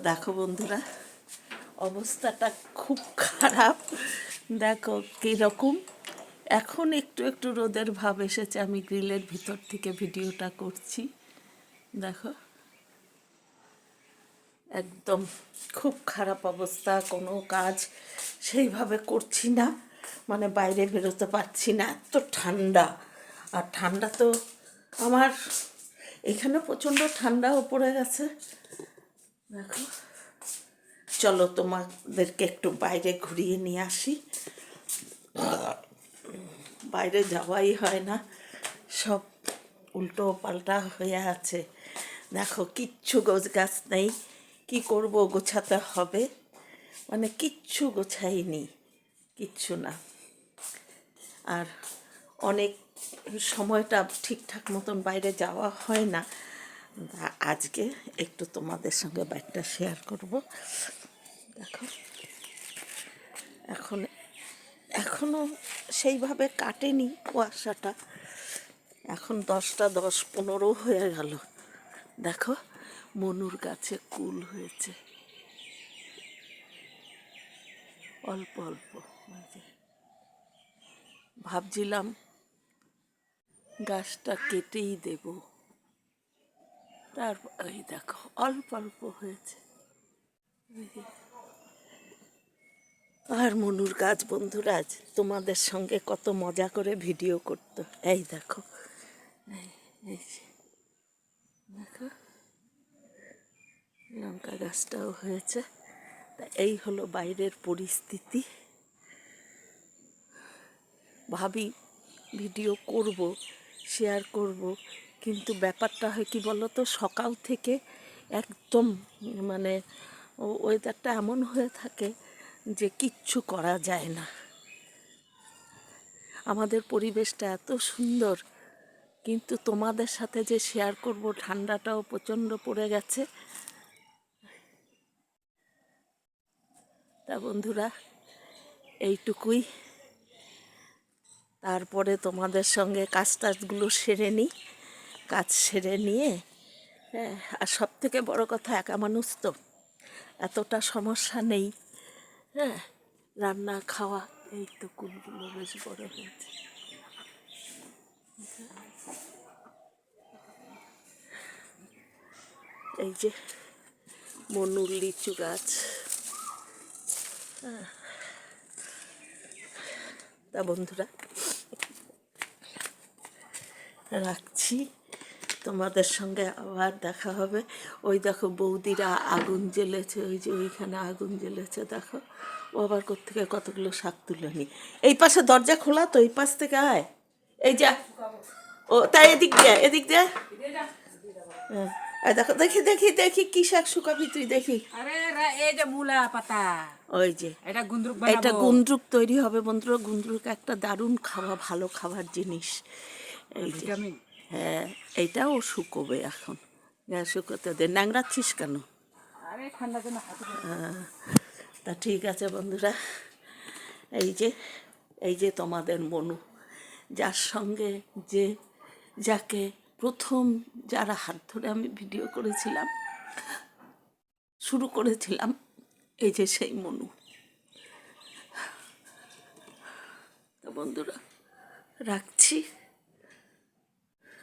দেখো বন্ধুরা, অবস্থাটা খুব খারাপ। দেখো কীরকম, এখন একটু একটু রোদের ভাব এসেছে। আমি গ্রিলের ভিতর থেকে ভিডিওটা করছি। দেখো একদম খুব খারাপ অবস্থা, কোনো কাজ সেইভাবে করছি না, মানে বাইরে বেরোতে পারছি না, এত ঠান্ডা। আর ঠান্ডা তো আমার এখানে প্রচণ্ড ঠান্ডাও পড়ে গেছে। দেখো, চলো তোমাদেরকে একটু বাইরে ঘুরিয়ে নিয়ে আসি। বাইরে যাওয়াই হয় না, সব উল্টো পাল্টা হয়ে আছে। দেখো কিচ্ছু গোছগাছ নেই, কি করব, গোছাতে হবে, মানে কিচ্ছু গোছাইনি, কিচ্ছু না। আর অনেক সময়টা ঠিকঠাক মতন বাইরে যাওয়া হয় না। আজকে একটু তোমাদের সঙ্গে বাইকটা শেয়ার করব। দেখো এখনও সেইভাবে কাটেনি কুয়াশাটা, এখন 10:10-15 হয়ে গেল। দেখো মনুর গাছে কুল হয়েছে অল্প অল্প। ভাবছিলাম গাছটা কেটেই দেব, তারপর এই দেখো অল্প অল্প হয়েছে। আর মনুর গাছ বন্ধুরা আজ তোমাদের সঙ্গে কত মজা করে ভিডিও করতো। এই দেখো, এই দেখো লঙ্কা গাছটাও হয়েছে। তা এই হলো বাইরের পরিস্থিতি। ভাবি ভিডিও করব, শেয়ার করব, কিন্তু ব্যাপারটা হয় কি বলো তো, সকাল থেকে একদম মানে ওয়েদারটা এমন হয়ে থাকে যে কিচ্ছু করা যায় না। আমাদের পরিবেশটা এত সুন্দর, কিন্তু তোমাদের সাথে যে শেয়ার করব, ঠান্ডাটাও প্রচণ্ড পড়ে গেছে। তা বন্ধুরা এইটুকুই, তারপরে তোমাদের সঙ্গে কাজগুলো সেরে নিই। কাজ সেরে নিয়ে, হ্যাঁ, আর সব থেকে বড় কথা একা মানুষ তো এতটা সমস্যা নেই। হ্যাঁ, রান্না খাওয়া, এই তো কুলগুলো বেশ বড় হয়েছে। এই যে মনুর লিচু গাছ। তা বন্ধুরা রাখছি, তোমাদের সঙ্গে আবার দেখা হবে। ওই দেখো বৌদিরা আগুন জ্বেলেছে, ওই যে ওইখানে আগুন জ্বেলেছে, দেখো ও আবার কোত্থেকে কতগুলো শাক তুলে নি। এই পাশে দরজা খোলা তো, এই পাশ থেকে আয়। এই যা, ও তাই এদিক দিয়ে, এদিক দিয়ে। হ্যাঁ, দেখো, দেখি দেখি দেখি কি শাক শুকাবি তুই, দেখি। এই যে মূলা পাতা, ওই যে এটা গুন্দ্রুক এটা বানাবো। গুন্দ্রুক তৈরি হবে বন্ধুরা। গুন্দ্রুক একটা দারুণ খাওয়া, ভালো খাবার জিনিস। এই যে, ভিটামিন। হ্যাঁ, এইটাও শুকোবে এখন। শুকোতে দে, ন্যাংরাচ্ছিস কেন? আরে ঠান্ডার জন্য হাতে তা ঠিক আছে বন্ধুরা, এই যে, এই যে তোমাদের মনু, যার সঙ্গে যাকে প্রথম যারা হাত ধরে আমি ভিডিও করেছিলাম, শুরু করেছিলাম, এই যে সেই মনু। তো বন্ধুরা রাখছি।